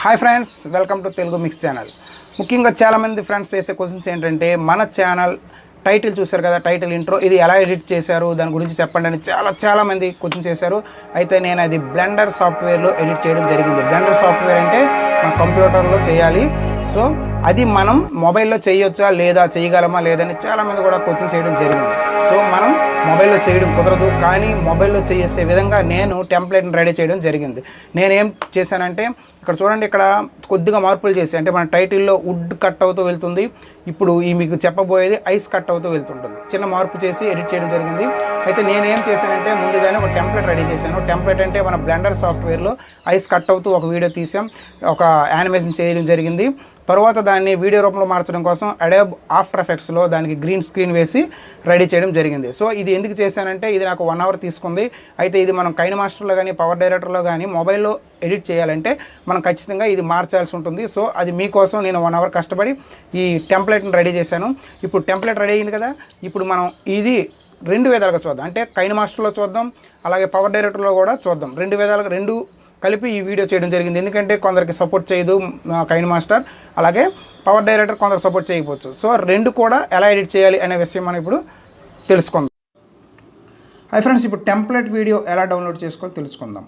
Hi friends, welcome to Telugu mix channel. ముఖ్యంగా చాలామంది friends చేసే క్వశ్చన్స్ ఏంటంటే, మన ఛానల్ టైటిల్ చూశారు కదా, టైటిల్ ఇంట్రో ఇది ఎలా ఎడిట్ చేశారు, దాని గురించి చెప్పండి అని చాలామంది క్వశ్చన్స్ చేశారు. అయితే నేను అది బ్లెండర్ సాఫ్ట్వేర్లో ఎడిట్ చేయడం జరిగింది. బ్లెండర్ సాఫ్ట్వేర్ అంటే మన కంప్యూటర్లో చేయాలి. సో అది మనం మొబైల్లో చేయొచ్చా లేదా, చేయగలమా లేదని చాలామంది కూడా క్వశ్చన్స్ చేయడం జరిగింది. సో మనం మొబైల్లో చేయడం కుదరదు, కానీ మొబైల్లో చేసే విధంగా నేను టెంప్లెట్ని రెడీ చేయడం జరిగింది. నేనేం చేశానంటే, ఇక్కడ చూడండి, ఇక్కడ కొద్దిగా మార్పులు చేసి, అంటే మన టైటిల్లో వుడ్ కట్ అవుతూ వెళ్తుంది, ఇప్పుడు ఈ మీకు చెప్పబోయేది ఐస్ కట్ అవుతూ వెళ్తుంటుంది. చిన్న మార్పు చేసి ఎడిట్ చేయడం జరిగింది. అయితే నేనేం చేశానంటే, ముందుగానే ఒక టెంప్లెట్ రెడీ చేశాను. టెంప్లెట్ అంటే మన బ్లెండర్ సాఫ్ట్వేర్లో ఐస్ కట్ అవుతూ ఒక వీడియో తీసాం, ఒక యానిమేషన్ చేయడం జరిగింది. తర్వాత దాన్ని వీడియో రూపంలో మార్చడం కోసం అడోబ్ ఆఫ్టర్ ఎఫెక్ట్స్లో దానికి గ్రీన్ స్క్రీన్ వేసి రెడీ చేయడం జరిగింది. సో ఇది ఎందుకు చేశానంటే, ఇది నాకు 1 అవర్ తీసుకుంది. అయితే ఇది మనం కైనమాస్టర్లో కానీ పవర్ డైరెక్టర్లో కానీ మొబైల్లో ఎడిట్ చేయాలంటే మనం ఖచ్చితంగా ఇది మార్చాల్సి ఉంటుంది. సో అది మీకోసం నేను 1 అవర్ కష్టపడి ఈ టెంప్లెట్ని రెడీ చేశాను. ఇప్పుడు టెంప్లెట్ రెడీ అయింది కదా, ఇప్పుడు మనం ఇది 2 విధాలుగా చూద్దాం. అంటే కైనమాస్టర్లో చూద్దాం, అలాగే పవర్ డైరెక్టర్లో కూడా చూద్దాం. 2 విధాలుగా, 2 కలిపి ఈ వీడియో చేయడం జరిగింది. ఎందుకంటే కొందరికి సపోర్ట్ చేయదు కైనమాస్టర్, అలాగే పవర్ డైరెక్టర్ కొందరు సపోర్ట్ చేయకపోవచ్చు. సో 2 కూడా ఎలా ఎడిట్ చేయాలి అనే విషయం మనం ఇప్పుడు తెలుసుకుందాం. హై ఫ్రెండ్స్, ఇప్పుడు టెంప్లెట్ వీడియో ఎలా డౌన్లోడ్ చేసుకోవాలో తెలుసుకుందాం.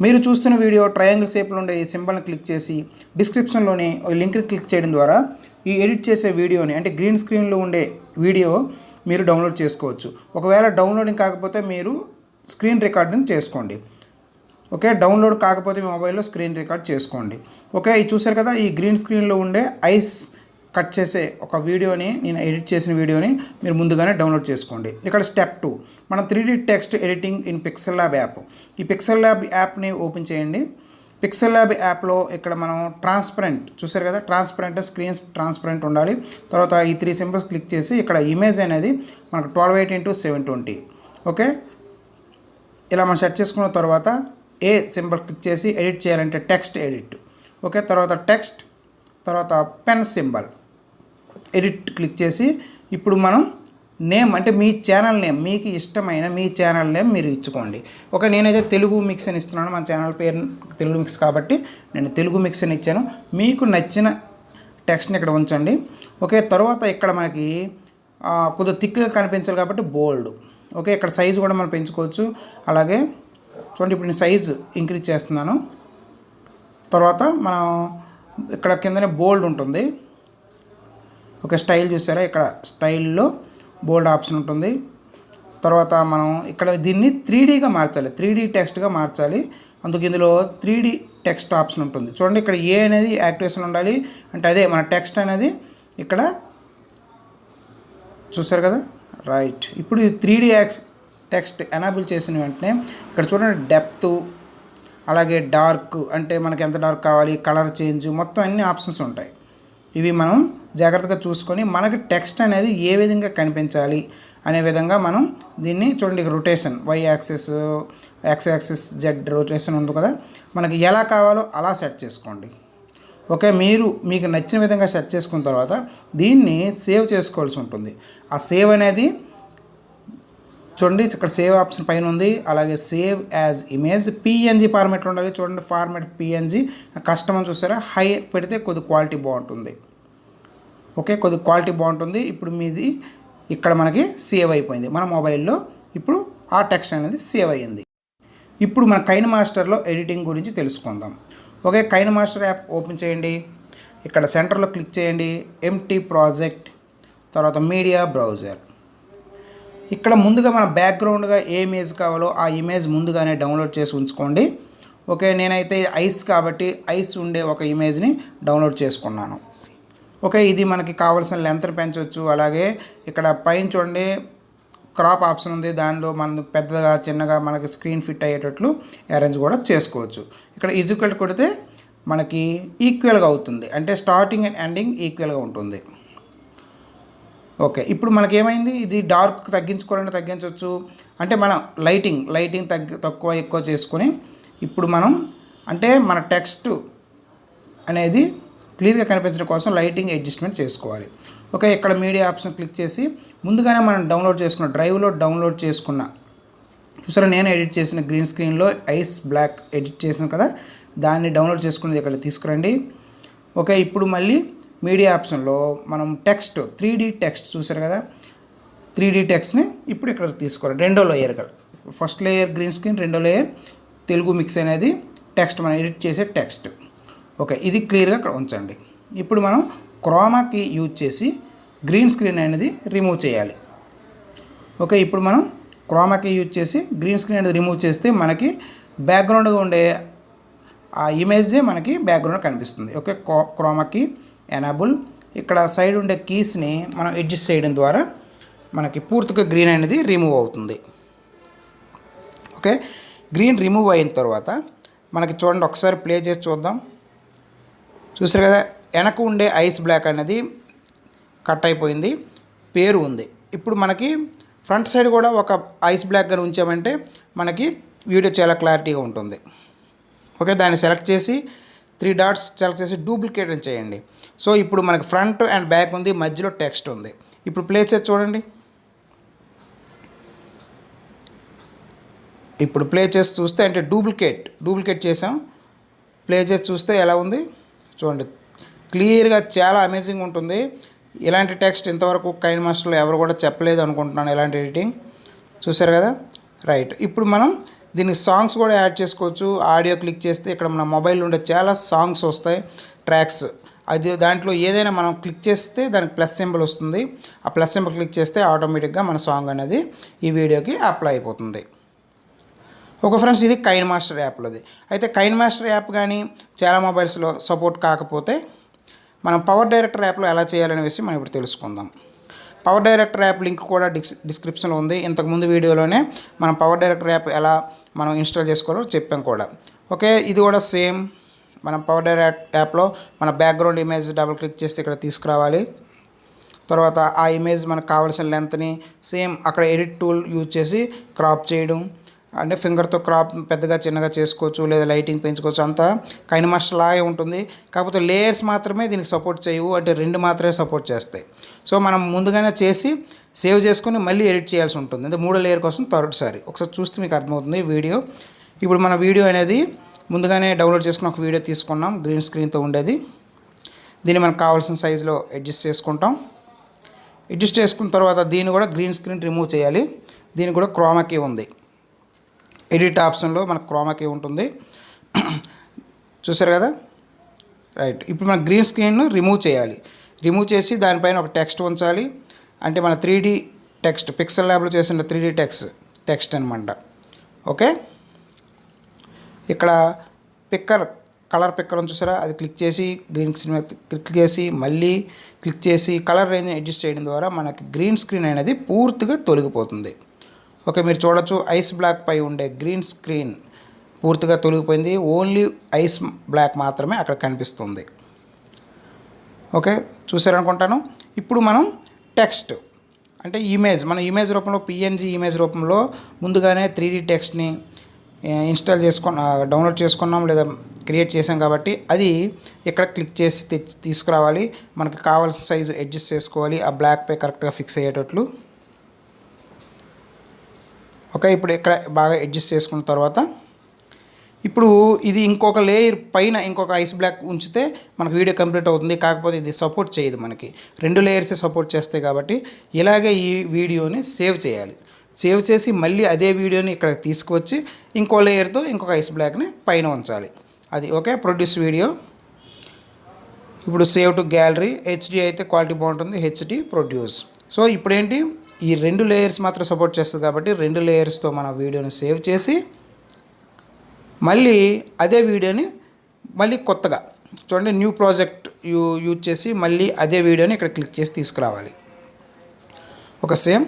మీరు చూస్తున్న వీడియో ట్రయాంగిల్ షేప్లో ఉండే ఈ సింబల్ని క్లిక్ చేసి డిస్క్రిప్షన్లోని లింక్ని క్లిక్ చేయడం ద్వారా ఈ ఎడిట్ చేసే వీడియోని, అంటే గ్రీన్ స్క్రీన్లో ఉండే వీడియో మీరు డౌన్లోడ్ చేసుకోవచ్చు. ఒకవేళ డౌన్లోడింగ్ కాకపోతే మీరు స్క్రీన్ రికార్డింగ్ చేసుకోండి. ఓకే, డౌన్లోడ్ కాకపోతే మీ మొబైల్లో స్క్రీన్ రికార్డ్ చేసుకోండి. ఓకే, ఇది చూసారు కదా, ఈ గ్రీన్ స్క్రీన్లో ఉండే ఐస్ కట్ చేసే ఒక వీడియోని, నేను ఎడిట్ చేసిన వీడియోని మీరు ముందుగానే డౌన్లోడ్ చేసుకోండి. ఇక్కడ స్టెప్ 2, మనం 3D text editing in pixel lab app. ఈ పిక్సెల్ ల్యాబ్ యాప్ని ఓపెన్ చేయండి. పిక్సెల్ ల్యాబ్ యాప్లో ఇక్కడ మనం ట్రాన్స్పరెంట్ చూసారు కదా, ట్రాన్స్పరెంట్ స్క్రీన్స్ ట్రాన్స్పరెంట్ ఉండాలి. తర్వాత ఈ 3 సింబల్స్ క్లిక్ చేసి ఇక్కడ ఇమేజ్ అనేది మనకు 1280x720. ఓకే, ఇలా మనం సెట్ చేసుకున్న తర్వాత ఏ సింబల్ క్లిక్ చేసి ఎడిట్ చేయాలంటే టెక్స్ట్ ఎడిట్. ఓకే, తర్వాత టెక్స్ట్, తర్వాత పెన్ సింబల్ ఎడిట్ క్లిక్ చేసి ఇప్పుడు మనం నేమ్, అంటే మీ ఛానల్ నేమ్, మీకు ఇష్టమైన మీ ఛానల్ నేమ్ మీరు ఇచ్చుకోండి. ఓకే, నేనైతే తెలుగు మిక్స్ అని ఇస్తున్నాను. మన ఛానల్ పేరు తెలుగు మిక్స్ కాబట్టి నేను తెలుగు మిక్స్ అని ఇచ్చాను. మీకు నచ్చిన టెక్స్ట్ని ఇక్కడ ఉంచండి. ఓకే, తర్వాత ఇక్కడ మనకి కొద్దిగా థిక్గా కనిపించాలి కాబట్టి బోల్డ్. ఓకే, ఇక్కడ సైజు కూడా మనం పెంచుకోవచ్చు. అలాగే చూడండి, ఇప్పుడు నేను సైజు ఇంక్రీజ్ చేస్తున్నాను. తర్వాత మనం ఇక్కడ కిందనే బోల్డ్ ఉంటుంది. ఓకే, స్టైల్ చూసారా, ఇక్కడ స్టైల్లో బోల్డ్ ఆప్షన్ ఉంటుంది. తర్వాత మనం ఇక్కడ దీన్ని 3Dగా మార్చాలి, 3D టెక్స్ట్గా మార్చాలి. అందుకు ఇందులో 3D టెక్స్ట్ ఆప్షన్ ఉంటుంది. చూడండి, ఇక్కడ ఏ అనేది యాక్టివేషన్ ఉండాలి, అంటే అదే మన టెక్స్ట్ అనేది ఇక్కడ చూసారు కదా, రైట్. ఇప్పుడు 3D టెక్స్ట్ ఎనాబుల్ చేసిన వెంటనే ఇక్కడ చూడండి, డెప్త్, అలాగే డార్క్, అంటే మనకి ఎంత డార్క్ కావాలి, కలర్ చేంజ్, మొత్తం అన్ని ఆప్షన్స్ ఉంటాయి. ఇవి మనం జాగ్రత్తగా చూసుకొని మనకి టెక్స్ట్ అనేది ఏ విధంగా కనిపించాలి అనే విధంగా మనం దీన్ని చూడండి, rotation Y axis, X axis, Z rotation ఉంది కదా, మనకి ఎలా కావాలో అలా సెట్ చేసుకోండి. ఓకే, మీకు నచ్చిన విధంగా సెట్ చేసుకున్న తర్వాత దీన్ని సేవ్ చేసుకోవాల్సి ఉంటుంది. ఆ సేవ్ అనేది చూడండి, ఇక్కడ సేవ్ ఆప్షన్ పైన ఉంది. అలాగే సేవ్ యాజ్ ఇమేజ్ పిఎన్జీ ఫార్మాట్లో ఉండాలి. చూడండి, ఫార్మాట్ పిఎన్జీ కస్టమ్ అని చూసారా, హై పెడితే కొద్ది క్వాలిటీ బాగుంటుంది. ఓకే, కొద్ది క్వాలిటీ బాగుంటుంది. ఇప్పుడు మీది ఇక్కడ మనకి సేవ్ అయిపోయింది మన మొబైల్లో. ఇప్పుడు ఆ టెక్స్ట్ అనేది సేవ్ అయ్యింది. ఇప్పుడు మన కైనమాస్టర్లో ఎడిటింగ్ గురించి తెలుసుకుందాం. ఓకే, కైనమాస్టర్ యాప్ ఓపెన్ చేయండి. ఇక్కడ సెంటర్లో క్లిక్ చేయండి, ఎంటీ ప్రాజెక్ట్, తర్వాత మీడియా బ్రౌజర్. ఇక్కడ ముందుగా మన బ్యాక్గ్రౌండ్గా ఏ ఇమేజ్ కావాలో ఆ ఇమేజ్ ముందుగానే డౌన్లోడ్ చేసి ఉంచుకోండి. ఓకే, నేనైతే ఐస్ కాబట్టి ఐస్ ఉండే ఒక ఇమేజ్ని డౌన్లోడ్ చేసుకున్నాను. ఓకే, ఇది మనకి కావాల్సిన లెంత్ని పెంచవచ్చు. అలాగే ఇక్కడ పైన చూడండి క్రాప్ ఆప్షన్ ఉంది, దానిలో మనం పెద్దగా చిన్నగా మనకి స్క్రీన్ ఫిట్ అయ్యేటట్లు అరేంజ్ కూడా చేసుకోవచ్చు. ఇక్కడ ఈక్వల్ కొడితే మనకి ఈక్వల్గా అవుతుంది, అంటే స్టార్టింగ్ అండ్ ఎండింగ్ ఈక్వల్గా ఉంటుంది. ఓకే, ఇప్పుడు మనకి ఏమైంది, ఇది డార్క్ తగ్గించుకోవాలంటే తగ్గించవచ్చు. అంటే మనం లైటింగ్ తక్కువ ఎక్కువ చేసుకొని ఇప్పుడు మనం, అంటే మన టెక్స్ట్ అనేది క్లియర్గా కనిపించడం కోసం లైటింగ్ అడ్జస్ట్మెంట్ చేసుకోవాలి. ఓకే, ఇక్కడ మీడియా ఆప్షన్ క్లిక్ చేసి ముందుగానే మనం డౌన్లోడ్ చేసుకున్న డ్రైవ్లో డౌన్లోడ్ చేసుకున్న చూసారా, నేను ఎడిట్ చేసిన గ్రీన్ స్క్రీన్లో ఐస్ బ్లాక్ ఎడిట్ చేసాను కదా, దాన్ని డౌన్లోడ్ చేసుకునేది ఇక్కడ తీసుకురండి. ఓకే, ఇప్పుడు మళ్ళీ మీడియా ఆప్షన్లో మనం టెక్స్ట్ 3D టెక్స్ట్ చూసారు కదా, 3D టెక్స్ట్ని ఇప్పుడు ఇక్కడ తీసుకోవాలి. రెండో లేయర్గా, ఫస్ట్ లేయర్ గ్రీన్ స్క్రీన్, రెండో లేయర్ తెలుగు మిక్స్ అనేది టెక్స్ట్, మనం ఎడిట్ చేసే టెక్స్ట్. ఓకే, ఇది క్లియర్గా ఇక్కడ ఉంచండి. ఇప్పుడు మనం క్రోమాకి యూజ్ చేసి గ్రీన్ స్క్రీన్ అనేది రిమూవ్ చేయాలి. ఓకే, ఇప్పుడు మనం క్రోమాకి యూజ్ చేసి గ్రీన్ స్క్రీన్ అనేది రిమూవ్ చేస్తే మనకి బ్యాక్గ్రౌండ్గా ఉండే ఆ ఇమేజే మనకి బ్యాక్గ్రౌండ్ కనిపిస్తుంది. ఓకే, క్రోమాకి ఎనాబుల్, ఇక్కడ సైడ్ ఉండే కీస్ని మనం అడ్జస్ట్ చేయడం ద్వారా మనకి పూర్తిగా గ్రీన్ అనేది రిమూవ్ అవుతుంది. ఓకే, గ్రీన్ రిమూవ్ అయిన తర్వాత మనకి చూడండి, ఒకసారి ప్లే చేసి చూద్దాం. చూసారు కదా, వెనక ఉండే ఐస్ బ్లాక్ అనేది కట్ అయిపోయింది, పేరు ఉంది. ఇప్పుడు మనకి ఫ్రంట్ సైడ్ కూడా ఒక ఐస్ బ్లాక్గా ఉంచామంటే మనకి వీడియో చాలా క్లారిటీగా ఉంటుంది. ఓకే, దాన్ని సెలెక్ట్ చేసి 3 డాట్స్ సెలెక్ట్ చేసి డూప్లికేట్ చేయండి. సో ఇప్పుడు మనకి ఫ్రంట్ అండ్ బ్యాక్ ఉంది, మధ్యలో టెక్స్ట్ ఉంది. ఇప్పుడు ప్లే చేసి చూడండి. ఇప్పుడు ప్లే చేసి చూస్తే అంటే డూప్లికేట్ చేసాం. ప్లే చేసి చూస్తే ఎలా ఉంది చూడండి, క్లియర్గా చాలా అమేజింగ్ ఉంటుంది. ఇలాంటి టెక్స్ట్ ఇంతవరకు కైన్మాస్టర్లో ఎవరు కూడా చెప్పలేదు అనుకుంటున్నాను, ఇలాంటి ఎడిటింగ్. చూసారు కదా, రైట్. ఇప్పుడు మనం దీనికి సాంగ్స్ కూడా యాడ్ చేసుకోవచ్చు. ఆడియో క్లిక్ చేస్తే ఇక్కడ మన మొబైల్ ఉండే చాలా సాంగ్స్ వస్తాయి, ట్రాక్స్. అది దాంట్లో ఏదైనా మనం క్లిక్ చేస్తే దానికి ప్లస్ సింబల్ వస్తుంది. ఆ ప్లస్ సింబల్ క్లిక్ చేస్తే ఆటోమేటిక్గా మన సాంగ్ అనేది ఈ వీడియోకి అప్లై అయిపోతుంది. ఓకే ఫ్రెండ్స్, ఇది కైన్మాస్టర్ యాప్లోది. అయితే కైన్మాస్టర్ యాప్ కానీ చాలా మొబైల్స్లో సపోర్ట్ కాకపోతే మనం పవర్ డైరెక్టర్ యాప్లో ఎలా చేయాలనే విషయం మనం ఇప్పుడు తెలుసుకుందాం. పవర్ డైరెక్టర్ యాప్ లింక్ కూడా డిస్క్రిప్షన్లో ఉంది. ఇంతకుముందు వీడియోలోనే మనం పవర్ డైరెక్టర్ యాప్ ఎలా మనం ఇన్స్టాల్ చేసుకోవాలో చెప్పాం కూడా. ఓకే, ఇది కూడా సేమ్. మనం పవర్ డైరెక్టర్ యాప్లో మన బ్యాక్గ్రౌండ్ ఇమేజ్ డబుల్ క్లిక్ చేస్తే ఇక్కడ తీసుకురావాలి. తర్వాత ఆ ఇమేజ్ మనకు కావాల్సిన లెంత్ని సేమ్ అక్కడ ఎడిట్ టూల్ యూజ్ చేసి క్రాప్ చేయడం, అంటే ఫింగర్తో క్రాప్ పెద్దగా చిన్నగా చేసుకోవచ్చు, లేదా లైటింగ్ పెంచుకోవచ్చు. అంతా కైన్మాస్టర్ లాగే ఉంటుంది. కాకపోతే లేయర్స్ మాత్రమే దీనికి సపోర్ట్ చేయవు, అంటే 2 మాత్రమే సపోర్ట్ చేస్తాయి. సో మనం ముందుగానే చేసి సేవ్ చేసుకుని మళ్ళీ ఎడిట్ చేయాల్సి ఉంటుంది. అంటే 3వ లేయర్ కోసం థర్డ్ సారి ఒకసారి చూస్తే మీకు అర్థమవుతుంది వీడియో. ఇప్పుడు మన వీడియో అనేది ముందుగానే డౌన్లోడ్ చేసుకుని ఒక వీడియో తీసుకున్నాం, గ్రీన్ స్క్రీన్తో ఉండేది. దీన్ని మనకు కావాల్సిన సైజులో అడ్జస్ట్ చేసుకుంటాం. అడ్జస్ట్ చేసుకున్న తర్వాత దీన్ని కూడా గ్రీన్ స్క్రీన్ రిమూవ్ చేయాలి. దీనికి కూడా క్రోమాకీ ఉంది. ఎడిట్ ఆప్షన్లో మనకు క్రోమాకీ ఉంటుంది, చూసారు కదా, రైట్. ఇప్పుడు మన గ్రీన్ స్క్రీన్ రిమూవ్ చేయాలి. రిమూవ్ చేసి దానిపైన ఒక టెక్స్ట్ ఉంచాలి. అంటే మన 3D టెక్స్ట్, పిక్సెల్ ల్యాబ్లో చేసిన 3D టెక్స్ట్ అనమాట. ఓకే, ఇక్కడ కలర్ పిక్కర్ అని చూసారా, అది క్లిక్ చేసి గ్రీన్ స్క్రీన్ క్లిక్ చేసి మళ్ళీ క్లిక్ చేసి కలర్ రేంజ్ని అడ్జస్ట్ చేయడం ద్వారా మనకి గ్రీన్ స్క్రీన్ అనేది పూర్తిగా తొలగిపోతుంది. ఓకే, మీరు చూడొచ్చు ఐస్ బ్లాక్ పై ఉండే గ్రీన్ స్క్రీన్ పూర్తిగా తొలగిపోయింది. ఓన్లీ ఐస్ బ్లాక్ మాత్రమే అక్కడ కనిపిస్తుంది. ఓకే, చూసారనుకుంటాను. ఇప్పుడు మనం టెక్స్ట్ అంటే ఇమేజ్, మన ఇమేజ్ రూపంలో PNG ఇమేజ్ రూపంలో ముందుగానే 3D టెక్స్ట్ని డౌన్లోడ్ చేసుకున్నాం లేదా క్రియేట్ చేసాం కాబట్టి అది ఇక్కడ క్లిక్ చేసి తీసుకురావాలి. మనకి కావాల్సిన సైజు అడ్జస్ట్ చేసుకోవాలి, ఆ బ్లాక్ పై కరెక్ట్గా ఫిక్స్ అయ్యేటట్లు. ఓకే, ఇప్పుడు ఇక్కడ బాగా అడ్జస్ట్ చేసుకున్న తర్వాత ఇప్పుడు ఇది ఇంకొక లేయర్ పైన ఇంకొక ఐస్ బ్లాక్ ఉంచితే మనకు వీడియో కంప్లీట్ అవుతుంది. కాకపోతే ఇది సపోర్ట్ చేయదు, మనకి 2 లేయర్సే సపోర్ట్ చేస్తాయి. కాబట్టి ఇలాగే ఈ వీడియోని సేవ్ చేయాలి. సేవ్ చేసి మళ్ళీ అదే వీడియోని ఇక్కడ తీసుకువచ్చి ఇంకో లేయర్తో ఇంకొక ఐస్ బ్లాక్ని పైన ఉంచాలి. అది ఓకే, ప్రొడ్యూస్ వీడియో. ఇప్పుడు సేవ్ టు గ్యాలరీ, HD అయితే క్వాలిటీ బాగుంటుంది, HD ప్రొడ్యూస్. సో ఇప్పుడు ఏంటి, ఈ 2 లేయర్స్ మాత్రం సపోర్ట్ చేస్తుంది కాబట్టి 2 లేయర్స్తో మన వీడియోని సేవ్ చేసి మళ్ళీ అదే వీడియోని మళ్ళీ కొత్తగా చూడండి న్యూ ప్రాజెక్ట్ యూజ్ చేసి మళ్ళీ అదే వీడియోని ఇక్కడ క్లిక్ చేసి తీసుకురావాలి. ఒక సేమ్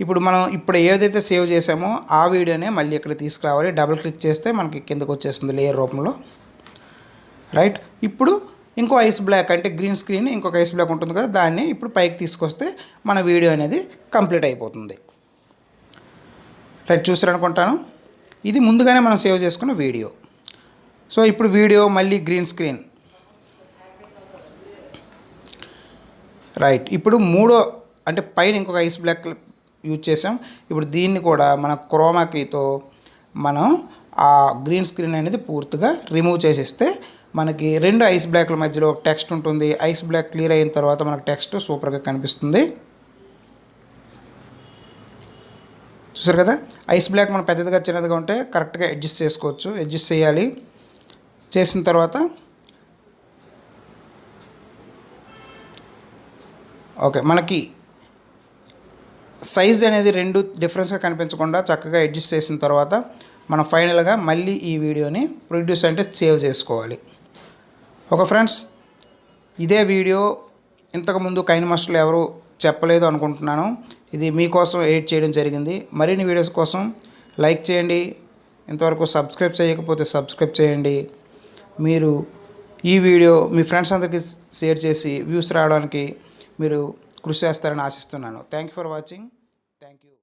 ఇప్పుడు మనం ఇప్పుడు ఏదైతే సేవ్ చేసామో ఆ వీడియోనే మళ్ళీ ఇక్కడ తీసుకురావాలి. డబుల్ క్లిక్ చేస్తే మనకి కిందకు వచ్చేస్తుంది లేయర్ రూపంలో, రైట్. ఇప్పుడు ఇంకో ఐస్ బ్లాక్ అంటే గ్రీన్ స్క్రీన్ ఇంకొక ఐస్ బ్లాక్ ఉంటుంది కదా, దాన్ని ఇప్పుడు పైకి తీసుకొస్తే మన వీడియో అనేది కంప్లీట్ అయిపోతుంది. రైట్, చూసారనుకుంటాను. ఇది ముందుగానే మనం సేవ్ చేసుకున్న వీడియో. సో ఇప్పుడు వీడియో మళ్ళీ గ్రీన్ స్క్రీన్, రైట్. ఇప్పుడు మూడో అంటే పైన ఇంకొక ఐస్ బ్లాక్ యూజ్ చేసాం. ఇప్పుడు దీన్ని కూడా మన క్రోమాకీతో మనం ఆ గ్రీన్ స్క్రీన్ అనేది పూర్తిగా రిమూవ్ చేసేస్తే మనకి 2 ఐస్ బ్లాక్ల మధ్యలో టెక్స్ట్ ఉంటుంది. ఐస్ బ్లాక్ క్లియర్ అయిన తర్వాత మనకు టెక్స్ట్ సూపర్గా కనిపిస్తుంది. చూసారు కదా, ఐస్ బ్లాక్ మనం పెద్దదిగా చిన్నదిగా ఉంటే కరెక్ట్గా అడ్జస్ట్ చేసుకోవచ్చు. అడ్జస్ట్ చేయాలి. చేసిన తర్వాత ఓకే, మనకి సైజ్ అనేది 2 డిఫరెన్స్గా కనిపించకుండా చక్కగా అడ్జస్ట్ చేసిన తర్వాత మనం ఫైనల్గా మళ్ళీ ఈ వీడియోని ప్రొడ్యూస్ అంటే సేవ్ చేసుకోవాలి. ఓకే ఫ్రెండ్స్, ఇదే వీడియో ఇంతకుముందు కైనమాస్టర్లో ఎవరు చెప్పలేదు అనుకుంటున్నాను. ఇది మీకోసం ఎడిట్ చేయడం జరిగింది. మరిన్ని వీడియోస్ కోసం లైక్ చేయండి. ఇంతవరకు సబ్స్క్రైబ్ చేయకపోతే సబ్స్క్రైబ్ చేయండి. మీరు ఈ వీడియో మీ ఫ్రెండ్స్ అందరికీ షేర్ చేసి వ్యూస్ రావడానికి మీరు కృషి చేస్తారని ఆశిస్తున్నాను. Thank you for watching. Thank you.